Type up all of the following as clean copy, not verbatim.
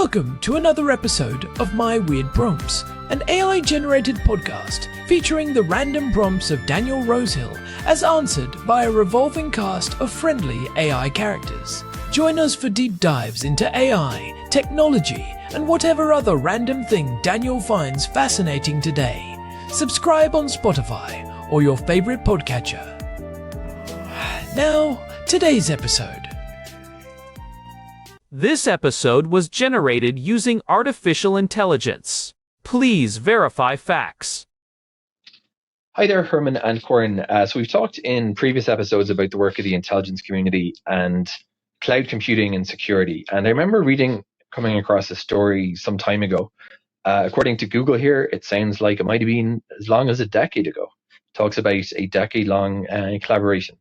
Welcome to another episode of My Weird Prompts, an AI-generated podcast featuring the random prompts of Daniel Rosehill as answered by a revolving cast of friendly AI characters. Join us for deep dives into AI, technology, and whatever other random thing Daniel finds fascinating today. Subscribe on Spotify or your favorite podcatcher. Now, today's episode. This episode was generated using artificial intelligence. Please verify facts. Hi there, Herman and Corin. So we've talked in previous episodes about the work of the intelligence community and cloud computing and security. And I remember coming across a story some time ago. According to Google here, it sounds like it might have been as long as a decade ago. It talks about a decade-long collaboration.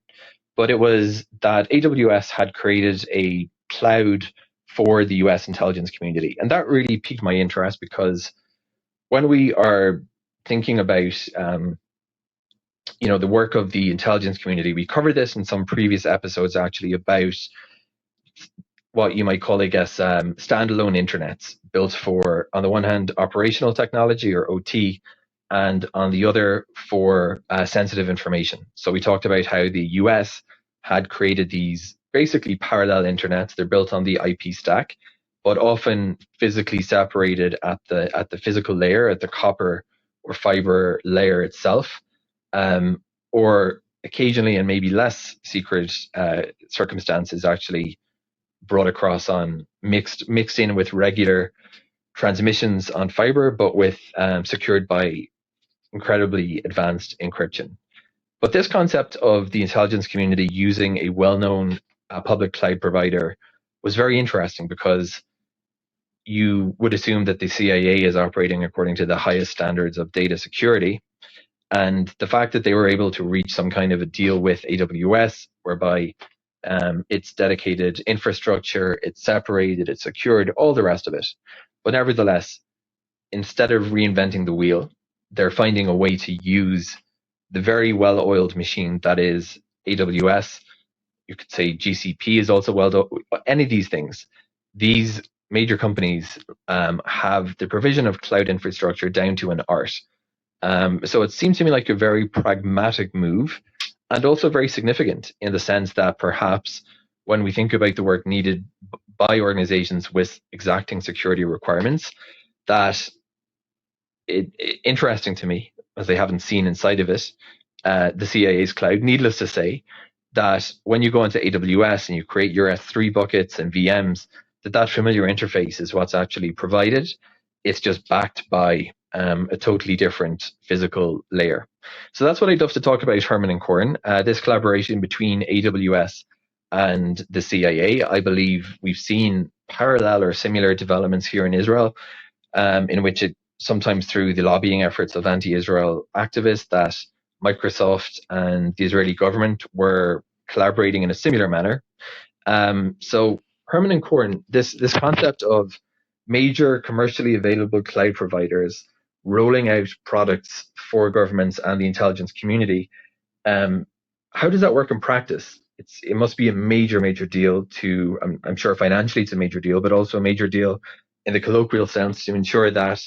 But it was that AWS had created a cloud for the US intelligence community. And that really piqued my interest because when we are thinking about the work of the intelligence community, we covered this in some previous episodes actually about what you might call, I guess, standalone internets built for, on the one hand, operational technology or OT, and on the other for sensitive information. So we talked about how the US had created these basically parallel internets. They're built on the IP stack, but often physically separated at the physical layer, at the copper or fiber layer itself, or occasionally, and maybe less secret circumstances, actually brought across on mixed in with regular transmissions on fiber, but with secured by incredibly advanced encryption. But this concept of the intelligence community using a well-known public cloud provider was very interesting because you would assume that the CIA is operating according to the highest standards of data security. And the fact that they were able to reach some kind of a deal with AWS, whereby it's dedicated infrastructure, it's separated, it's secured, all the rest of it. But nevertheless, instead of reinventing the wheel, they're finding a way to use the very well-oiled machine that is AWS. You could say GCP is also any of these things. These major companies have the provision of cloud infrastructure down to an art. So it seems to me like a very pragmatic move and also very significant in the sense that perhaps when we think about the work needed by organizations with exacting security requirements, that interesting to me, as I haven't seen inside of it, the CIA's cloud. Needless to say, that when you go into AWS and you create your S3 buckets and VMs, that familiar interface is what's actually provided. It's just backed by a totally different physical layer. So that's what I'd love to talk about, Herman and Corin. This collaboration between AWS and the CIA. I believe we've seen parallel or similar developments here in Israel, in which it sometimes through the lobbying efforts of anti-Israel activists that Microsoft and the Israeli government were collaborating in a similar manner. So Herman and Corin, this concept of major commercially available cloud providers rolling out products for governments and the intelligence community, how does that work in practice? It must be a major deal to, I'm sure financially it's a major deal, but also a major deal in the colloquial sense to ensure that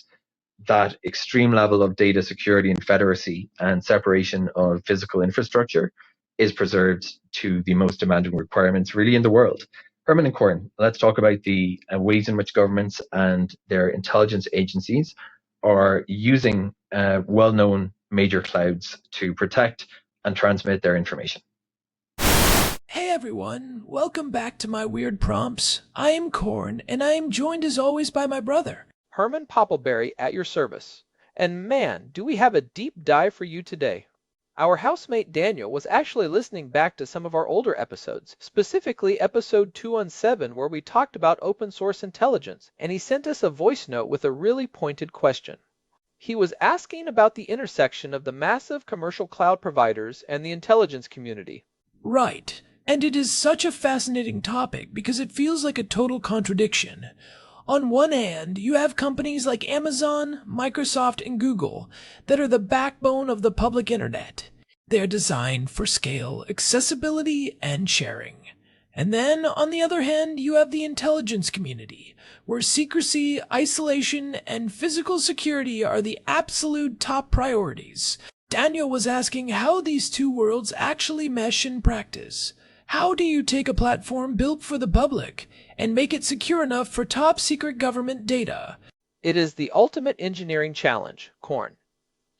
extreme level of data security and federacy and separation of physical infrastructure is preserved to the most demanding requirements really in the world. Herman and Corin, let's talk about the ways in which governments and their intelligence agencies are using well-known major clouds to protect and transmit their information. Hey everyone, welcome back to My Weird Prompts. I am Corin, and I am joined as always by my brother, Herman Poppleberry, at your service. And man, do we have a deep dive for you today. Our housemate Daniel was actually listening back to some of our older episodes, specifically episode 217 where we talked about open source intelligence, and he sent us a voice note with a really pointed question. He was asking about the intersection of the massive commercial cloud providers and the intelligence community. Right, and it is such a fascinating topic because it feels like a total contradiction. On one hand, you have companies like Amazon, Microsoft, and Google that are the backbone of the public internet. They are designed for scale, accessibility, and sharing. And then, on the other hand, you have the intelligence community, where secrecy, isolation, and physical security are the absolute top priorities. Daniel was asking how these two worlds actually mesh in practice. How do you take a platform built for the public and make it secure enough for top secret government data? It is the ultimate engineering challenge, Corn.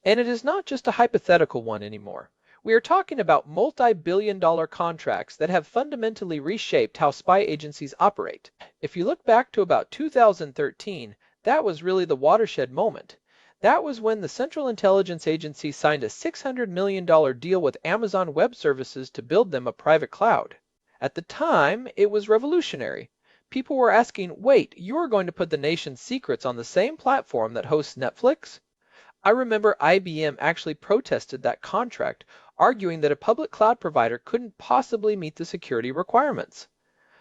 And it is not just a hypothetical one anymore. We are talking about multi-billion-dollar contracts that have fundamentally reshaped how spy agencies operate. If you look back to about 2013, that was really the watershed moment. That was when the Central Intelligence Agency signed a $600 million deal with Amazon Web Services to build them a private cloud. At the time, it was revolutionary. People were asking, wait, you're going to put the nation's secrets on the same platform that hosts Netflix? I remember IBM actually protested that contract, arguing that a public cloud provider couldn't possibly meet the security requirements.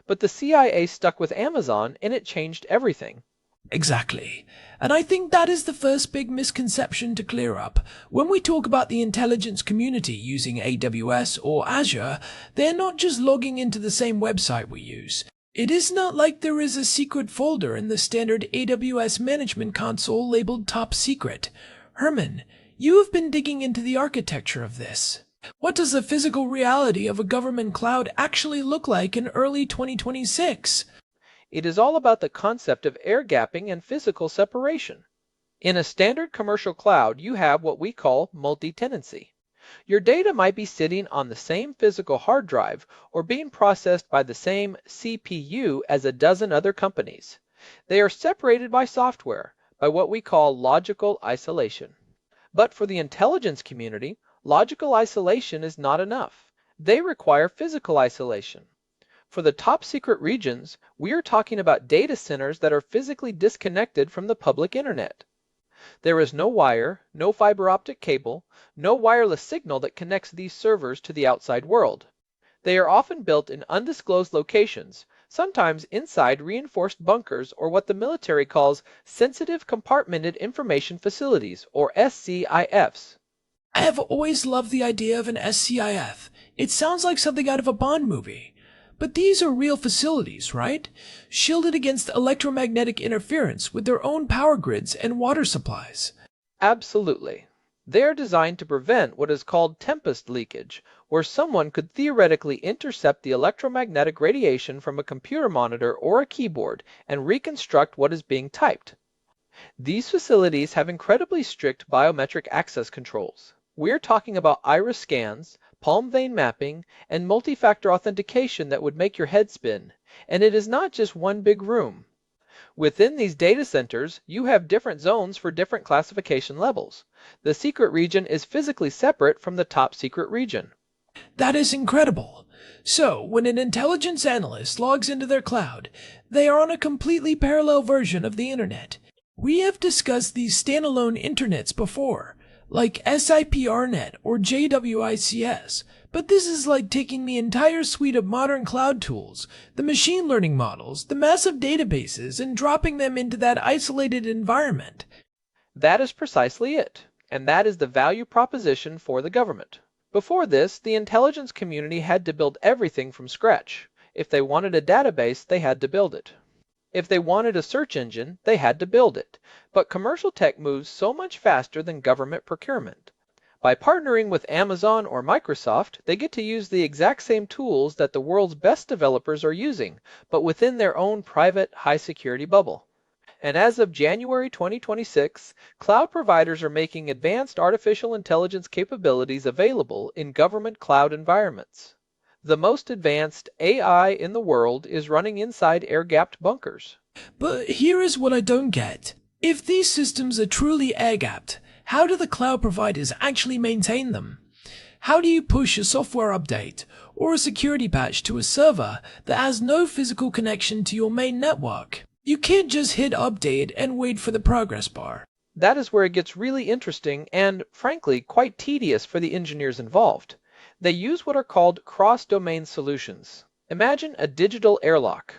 But the CIA stuck with Amazon, and it changed everything. Exactly. And I think that is the first big misconception to clear up. When we talk about the intelligence community using AWS or Azure, they're not just logging into the same website we use. It is not like there is a secret folder in the standard AWS management console labeled top secret. Herman, you have been digging into the architecture of this. What does the physical reality of a government cloud actually look like in early 2026? It is all about the concept of air gapping and physical separation. In a standard commercial cloud, you have what we call multi-tenancy. Your data might be sitting on the same physical hard drive or being processed by the same CPU as a dozen other companies. They are separated by software, by what we call logical isolation. But for the intelligence community, logical isolation is not enough. They require physical isolation. For the top secret regions, we are talking about data centers that are physically disconnected from the public internet. There is no wire, no fiber optic cable, no wireless signal that connects these servers to the outside world. They are often built in undisclosed locations, sometimes inside reinforced bunkers or what the military calls sensitive compartmented information facilities, or SCIFs. I have always loved the idea of an SCIF. It sounds like something out of a Bond movie. But these are real facilities, right? Shielded against electromagnetic interference with their own power grids and water supplies. Absolutely. They are designed to prevent what is called tempest leakage, where someone could theoretically intercept the electromagnetic radiation from a computer monitor or a keyboard and reconstruct what is being typed. These facilities have incredibly strict biometric access controls. We're talking about iris scans, palm vein mapping, and multi-factor authentication that would make your head spin. And it is not just one big room. Within these data centers, you have different zones for different classification levels. The secret region is physically separate from the top secret region. That is incredible. So, when an intelligence analyst logs into their cloud, they are on a completely parallel version of the internet. We have discussed these standalone internets before, like SIPRNet or JWICS, but this is like taking the entire suite of modern cloud tools, the machine learning models, the massive databases, and dropping them into that isolated environment. That is precisely it, and that is the value proposition for the government. Before this, the intelligence community had to build everything from scratch. If they wanted a database, they had to build it. If they wanted a search engine, they had to build it. But commercial tech moves so much faster than government procurement. By partnering with Amazon or Microsoft, they get to use the exact same tools that the world's best developers are using, but within their own private, high-security bubble. And as of January 2026, cloud providers are making advanced artificial intelligence capabilities available in government cloud environments. The most advanced AI in the world is running inside air-gapped bunkers. But here is what I don't get. If these systems are truly air-gapped, how do the cloud providers actually maintain them? How do you push a software update or a security patch to a server that has no physical connection to your main network? You can't just hit update and wait for the progress bar. That is where it gets really interesting and, frankly, quite tedious for the engineers involved. They use what are called cross-domain solutions. Imagine a digital airlock.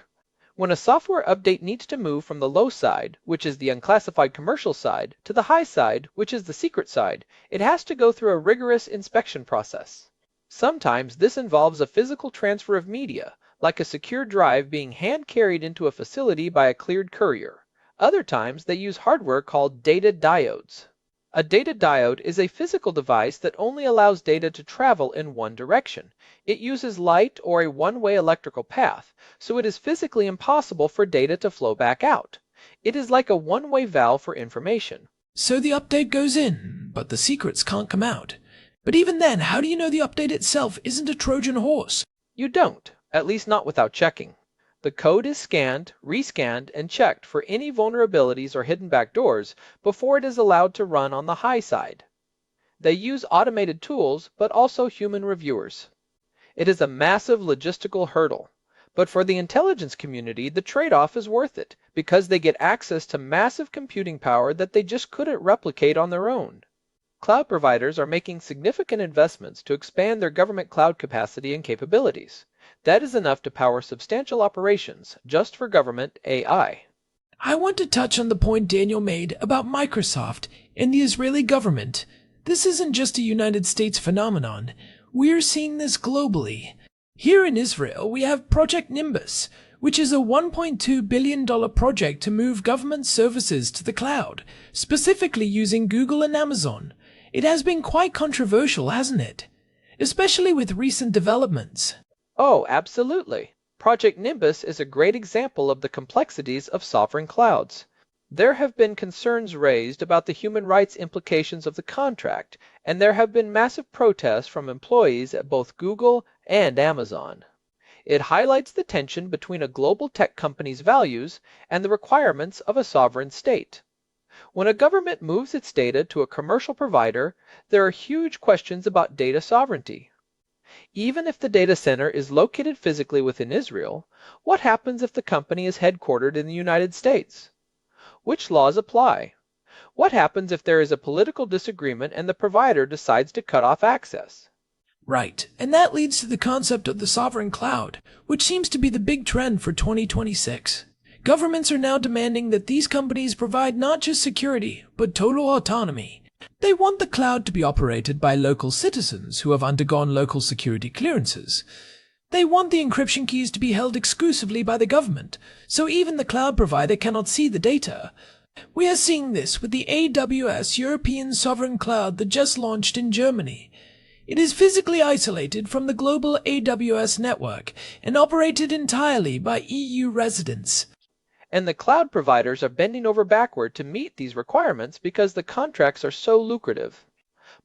When a software update needs to move from the low side, which is the unclassified commercial side, to the high side, which is the secret side, it has to go through a rigorous inspection process. Sometimes this involves a physical transfer of media, like a secure drive being hand-carried into a facility by a cleared courier. Other times, they use hardware called data diodes. A data diode is a physical device that only allows data to travel in one direction. It uses light or a one-way electrical path, so it is physically impossible for data to flow back out. It is like a one-way valve for information. So the update goes in, but the secrets can't come out. But even then, how do you know the update itself isn't a Trojan horse? You don't, at least not without checking. The code is scanned, rescanned, and checked for any vulnerabilities or hidden backdoors before it is allowed to run on the high side. They use automated tools, but also human reviewers. It is a massive logistical hurdle. But for the intelligence community, the trade-off is worth it, because they get access to massive computing power that they just couldn't replicate on their own. Cloud providers are making significant investments to expand their government cloud capacity and capabilities. That is enough to power substantial operations just for government AI. I want to touch on the point Daniel made about Microsoft and the Israeli government. This isn't just a United States phenomenon. We're seeing this globally. Here in Israel, we have Project Nimbus, which is a $1.2 billion project to move government services to the cloud, specifically using Google and Amazon. It has been quite controversial, hasn't it? Especially with recent developments. Oh, absolutely. Project Nimbus is a great example of the complexities of sovereign clouds. There have been concerns raised about the human rights implications of the contract, and there have been massive protests from employees at both Google and Amazon. It highlights the tension between a global tech company's values and the requirements of a sovereign state. When a government moves its data to a commercial provider, there are huge questions about data sovereignty. Even if the data center is located physically within Israel, what happens if the company is headquartered in the United States? Which laws apply? What happens if there is a political disagreement and the provider decides to cut off access? Right, and that leads to the concept of the sovereign cloud, which seems to be the big trend for 2026. Governments are now demanding that these companies provide not just security, but total autonomy. They want the cloud to be operated by local citizens who have undergone local security clearances. They want the encryption keys to be held exclusively by the government, so even the cloud provider cannot see the data. We are seeing this with the AWS European Sovereign Cloud that just launched in Germany. It is physically isolated from the global AWS network and operated entirely by EU residents. And the cloud providers are bending over backward to meet these requirements because the contracts are so lucrative.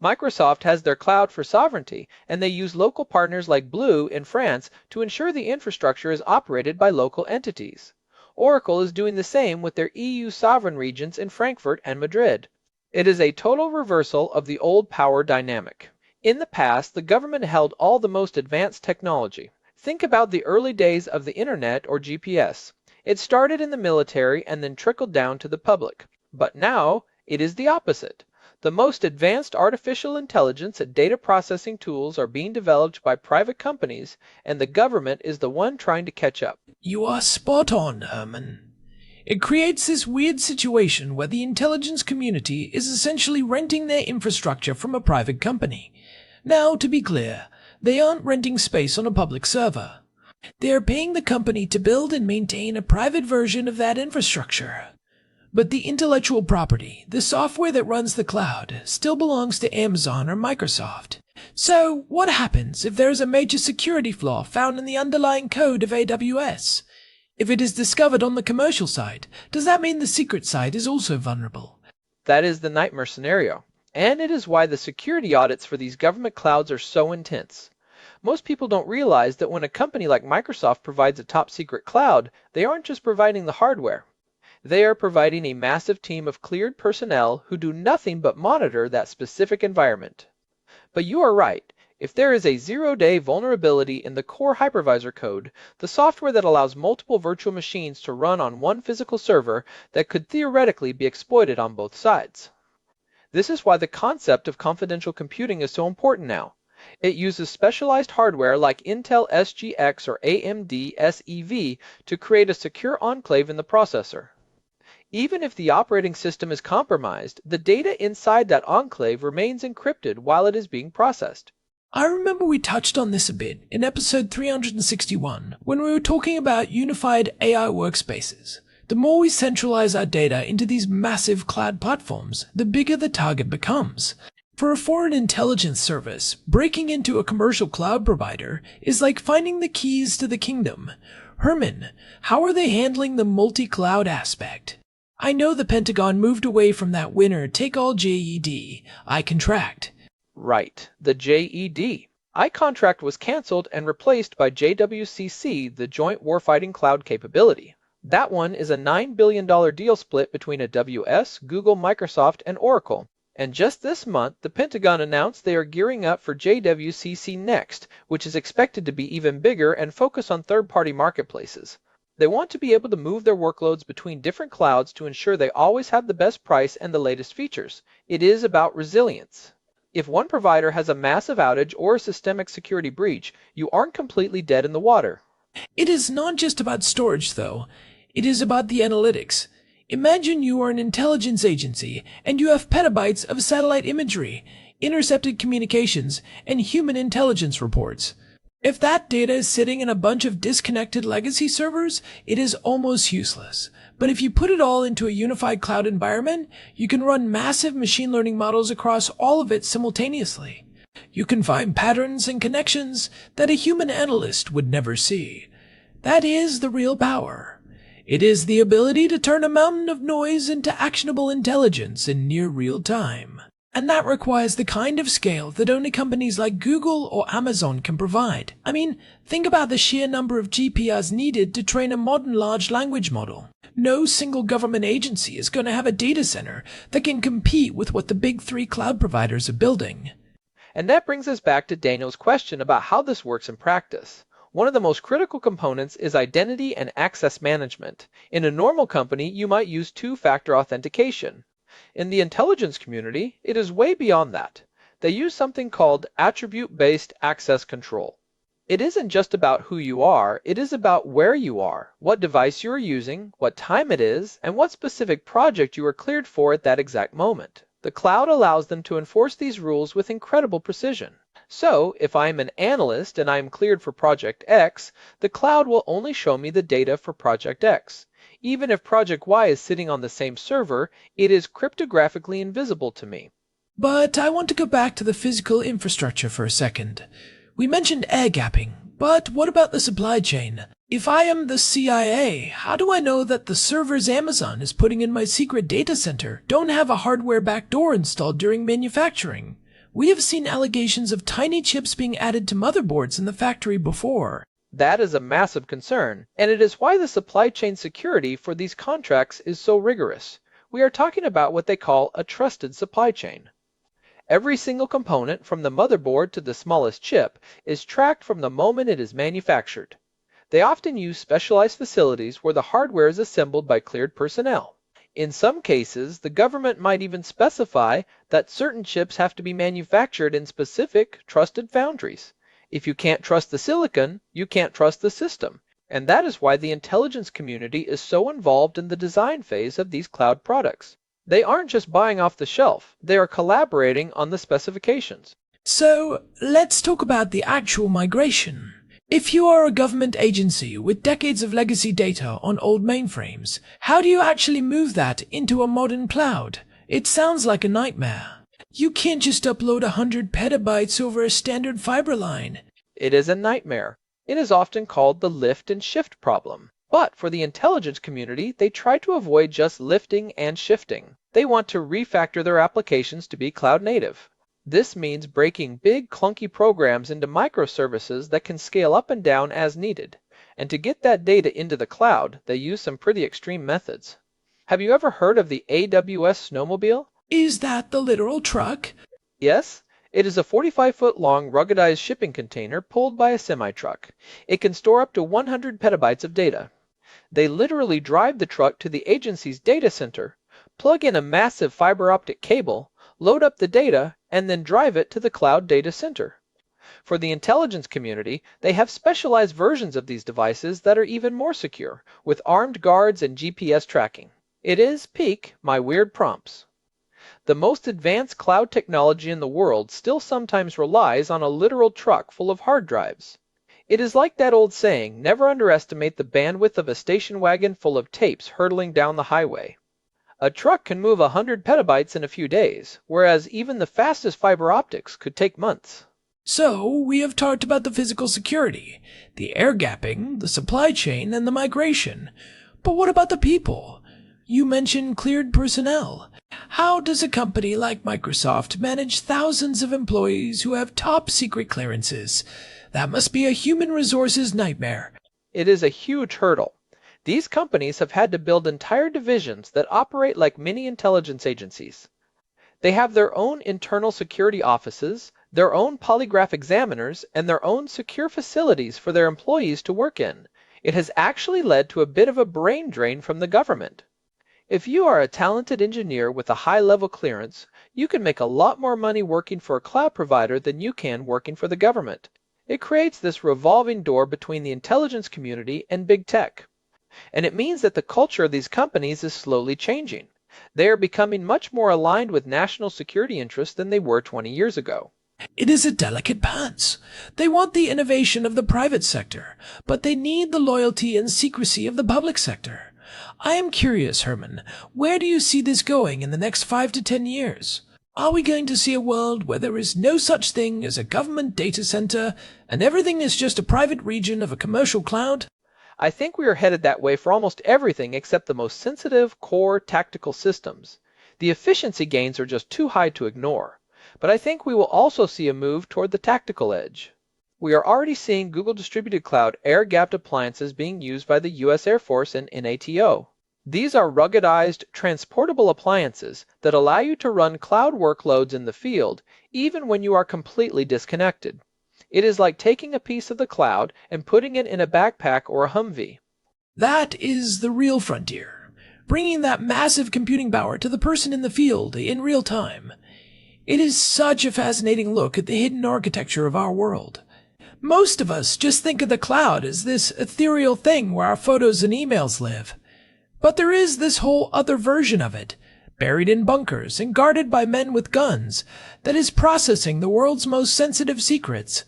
Microsoft has their cloud for sovereignty, and they use local partners like Blue in France to ensure the infrastructure is operated by local entities. Oracle is doing the same with their EU sovereign regions in Frankfurt and Madrid. It is a total reversal of the old power dynamic. In the past, the government held all the most advanced technology. Think about the early days of the internet or GPS. It started in the military and then trickled down to the public. But now, it is the opposite. The most advanced artificial intelligence and data processing tools are being developed by private companies, and the government is the one trying to catch up. You are spot on, Herman. It creates this weird situation where the intelligence community is essentially renting their infrastructure from a private company. Now, to be clear, they aren't renting space on a public server. They are paying the company to build and maintain a private version of that infrastructure. But the intellectual property, the software that runs the cloud, still belongs to Amazon or Microsoft. So, what happens if there is a major security flaw found in the underlying code of AWS? If it is discovered on the commercial side, does that mean the secret side is also vulnerable? That is the nightmare scenario. And it is why the security audits for these government clouds are so intense. Most people don't realize that when a company like Microsoft provides a top-secret cloud, they aren't just providing the hardware. They are providing a massive team of cleared personnel who do nothing but monitor that specific environment. But you are right. If there is a zero-day vulnerability in the core hypervisor code, the software that allows multiple virtual machines to run on one physical server, that could theoretically be exploited on both sides. This is why the concept of confidential computing is so important now. It uses specialized hardware like Intel SGX or AMD SEV to create a secure enclave in the processor. Even if the operating system is compromised, the data inside that enclave remains encrypted while it is being processed. I remember we touched on this a bit in episode 361 when we were talking about unified AI workspaces. The more we centralize our data into these massive cloud platforms, the bigger the target becomes. For a foreign intelligence service, breaking into a commercial cloud provider is like finding the keys to the kingdom. Herman, how are they handling the multi-cloud aspect? I know the Pentagon moved away from that winner-take-all JED, I contract. Right, the JED. I-contract was canceled and replaced by JWCC, the Joint Warfighting Cloud Capability. That one is a $9 billion deal split between AWS, Google, Microsoft, and Oracle. And just this month, the Pentagon announced they are gearing up for JWCC Next, which is expected to be even bigger and focus on third-party marketplaces. They want to be able to move their workloads between different clouds to ensure they always have the best price and the latest features. It is about resilience. If one provider has a massive outage or a systemic security breach, you aren't completely dead in the water. It is not just about storage, though. It is about the analytics. Imagine you are an intelligence agency and you have petabytes of satellite imagery, intercepted communications, and human intelligence reports. If that data is sitting in a bunch of disconnected legacy servers, it is almost useless. But if you put it all into a unified cloud environment, you can run massive machine learning models across all of it simultaneously. You can find patterns and connections that a human analyst would never see. That is the real power. It is the ability to turn a mountain of noise into actionable intelligence in near real time. And that requires the kind of scale that only companies like Google or Amazon can provide. I mean, think about the sheer number of GPUs needed to train a modern large language model. No single government agency is going to have a data center that can compete with what the big three cloud providers are building. And that brings us back to Daniel's question about how this works in practice. One of the most critical components is identity and access management. In a normal company, you might use two-factor authentication. In the intelligence community, it is way beyond that. They use something called attribute-based access control. It isn't just about who you are, it is about where you are, what device you are using, what time it is, and what specific project you are cleared for at that exact moment. The cloud allows them to enforce these rules with incredible precision. So, if I am an analyst and I am cleared for Project X, the cloud will only show me the data for Project X. Even if Project Y is sitting on the same server, it is cryptographically invisible to me. But I want to go back to the physical infrastructure for a second. We mentioned air gapping, but what about the supply chain? If I am the CIA, how do I know that the servers Amazon is putting in my secret data center don't have a hardware backdoor installed during manufacturing? We have seen allegations of tiny chips being added to motherboards in the factory before. That is a massive concern, and it is why the supply chain security for these contracts is so rigorous. We are talking about what they call a trusted supply chain. Every single component, from the motherboard to the smallest chip, is tracked from the moment it is manufactured. They often use specialized facilities where the hardware is assembled by cleared personnel. In some cases, the government might even specify that certain chips have to be manufactured in specific, trusted foundries. If you can't trust the silicon, you can't trust the system. And that is why the intelligence community is so involved in the design phase of these cloud products. They aren't just buying off the shelf, they are collaborating on the specifications. So, let's talk about the actual migration. If you are a government agency with decades of legacy data on old mainframes, how do you actually move that into a modern cloud? It sounds like a nightmare. You can't just upload 100 petabytes over a standard fiber line. It is a nightmare. It is often called the lift and shift problem. But for the intelligence community, they try to avoid just lifting and shifting. They want to refactor their applications to be cloud native. This means breaking big, clunky programs into microservices that can scale up and down as needed. And to get that data into the cloud, they use some pretty extreme methods. Have you ever heard of the AWS snowmobile? Is that the literal truck? Yes. It is a 45-foot-long ruggedized shipping container pulled by a semi-truck. It can store up to 100 petabytes of data. They literally drive the truck to the agency's data center, plug in a massive fiber optic cable, load up the data, and then drive it to the cloud data center. For the intelligence community, they have specialized versions of these devices that are even more secure, with armed guards and GPS tracking. It is peak my weird prompts. The most advanced cloud technology in the world still sometimes relies on a literal truck full of hard drives. It is like that old saying, never underestimate the bandwidth of a station wagon full of tapes hurtling down the highway. A truck can move 100 petabytes in a few days, whereas even the fastest fiber optics could take months. So, we have talked about the physical security, the air gapping, the supply chain, and the migration. But what about the people? You mentioned cleared personnel. How does a company like Microsoft manage thousands of employees who have top secret clearances? That must be a human resources nightmare. It is a huge hurdle. These companies have had to build entire divisions that operate like mini intelligence agencies. They have their own internal security offices, their own polygraph examiners, and their own secure facilities for their employees to work in. It has actually led to a bit of a brain drain from the government. If you are a talented engineer with a high-level clearance, you can make a lot more money working for a cloud provider than you can working for the government. It creates this revolving door between the intelligence community and big tech. And it means that the culture of these companies is slowly changing. They are becoming much more aligned with national security interests than they were 20 years ago. It is a delicate balance. They want the innovation of the private sector, but they need the loyalty and secrecy of the public sector. I am curious, Herman, where do you see this going in the next 5 to 10 years? Are we going to see a world where there is no such thing as a government data center and everything is just a private region of a commercial cloud? I think we are headed that way for almost everything except the most sensitive, core, tactical systems. The efficiency gains are just too high to ignore. But I think we will also see a move toward the tactical edge. We are already seeing Google Distributed Cloud air-gapped appliances being used by the U.S. Air Force and NATO. These are ruggedized, transportable appliances that allow you to run cloud workloads in the field even when you are completely disconnected. It is like taking a piece of the cloud and putting it in a backpack or a Humvee. That is the real frontier, bringing that massive computing power to the person in the field in real time. It is such a fascinating look at the hidden architecture of our world. Most of us just think of the cloud as this ethereal thing where our photos and emails live. But there is this whole other version of it, buried in bunkers and guarded by men with guns, that is processing the world's most sensitive secrets.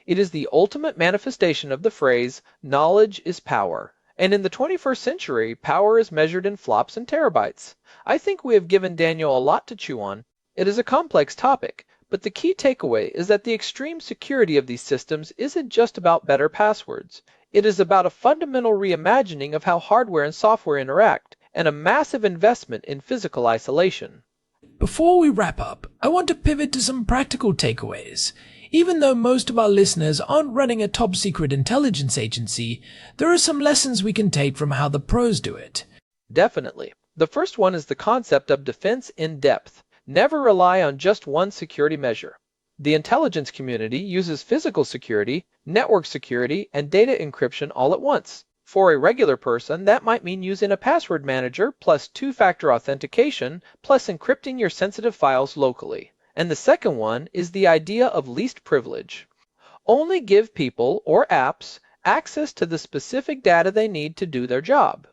It is the ultimate manifestation of the phrase, knowledge is power. And in the 21st century, power is measured in flops and terabytes. I think we have given Daniel a lot to chew on. It is a complex topic, but the key takeaway is that the extreme security of these systems isn't just about better passwords. It is about a fundamental reimagining of how hardware and software interact, and a massive investment in physical isolation. Before we wrap up, I want to pivot to some practical takeaways. Even though most of our listeners aren't running a top-secret intelligence agency, there are some lessons we can take from how the pros do it. Definitely. The first one is the concept of defense in depth. Never rely on just one security measure. The intelligence community uses physical security, network security, and data encryption all at once. For a regular person, that might mean using a password manager plus two-factor authentication plus encrypting your sensitive files locally. And the second one is the idea of least privilege. Only give people or apps access to the specific data they need to do their job.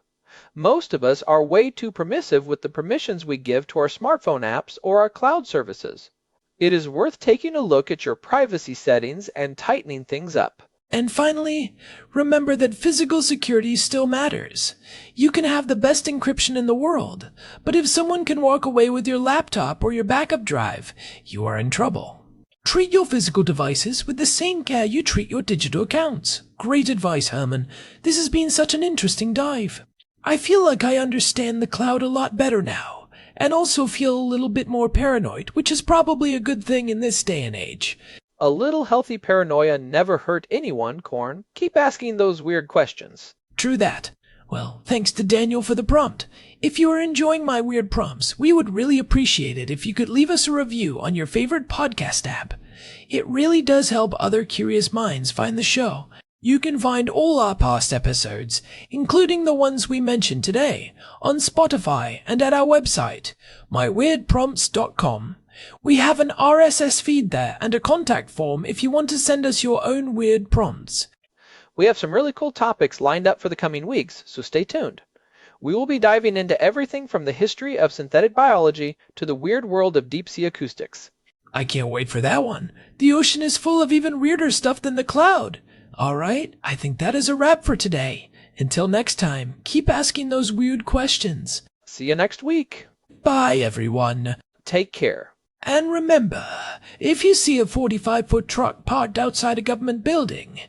Most of us are way too permissive with the permissions we give to our smartphone apps or our cloud services. It is worth taking a look at your privacy settings and tightening things up. And finally, remember that physical security still matters. You can have the best encryption in the world, but if someone can walk away with your laptop or your backup drive, you are in trouble. Treat your physical devices with the same care you treat your digital accounts. Great advice, Herman. This has been such an interesting dive. I feel like I understand the cloud a lot better now, and also feel a little bit more paranoid, which is probably a good thing in this day and age. A little healthy paranoia never hurt anyone, Korn. Keep asking those weird questions. True that. Well, thanks to Daniel for the prompt. If you are enjoying my weird prompts, we would really appreciate it if you could leave us a review on your favorite podcast app. It really does help other curious minds find the show. You can find all our past episodes, including the ones we mentioned today, on Spotify and at our website, myweirdprompts.com. We have an RSS feed there and a contact form if you want to send us your own weird prompts. We have some really cool topics lined up for the coming weeks, so stay tuned. We will be diving into everything from the history of synthetic biology to the weird world of deep-sea acoustics. I can't wait for that one. The ocean is full of even weirder stuff than the cloud. All right, I think that is a wrap for today. Until next time, keep asking those weird questions. See you next week. Bye, everyone. Take care. And remember, if you see a 45-foot truck parked outside a government building,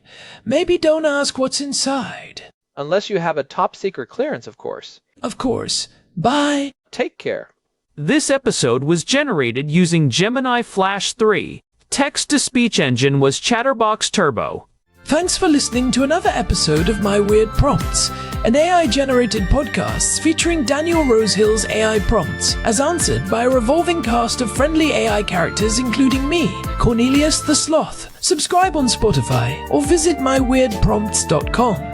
maybe don't ask what's inside. Unless you have a top-secret clearance, of course. Of course. Bye. Take care. This episode was generated using Gemini Flash 3. Text-to-speech engine was Chatterbox Turbo. Thanks for listening to another episode of My Weird Prompts, an AI-generated podcast featuring Daniel Rosehill's AI prompts, as answered by a revolving cast of friendly AI characters including me, Cornelius the Sloth. Subscribe on Spotify or visit myweirdprompts.com.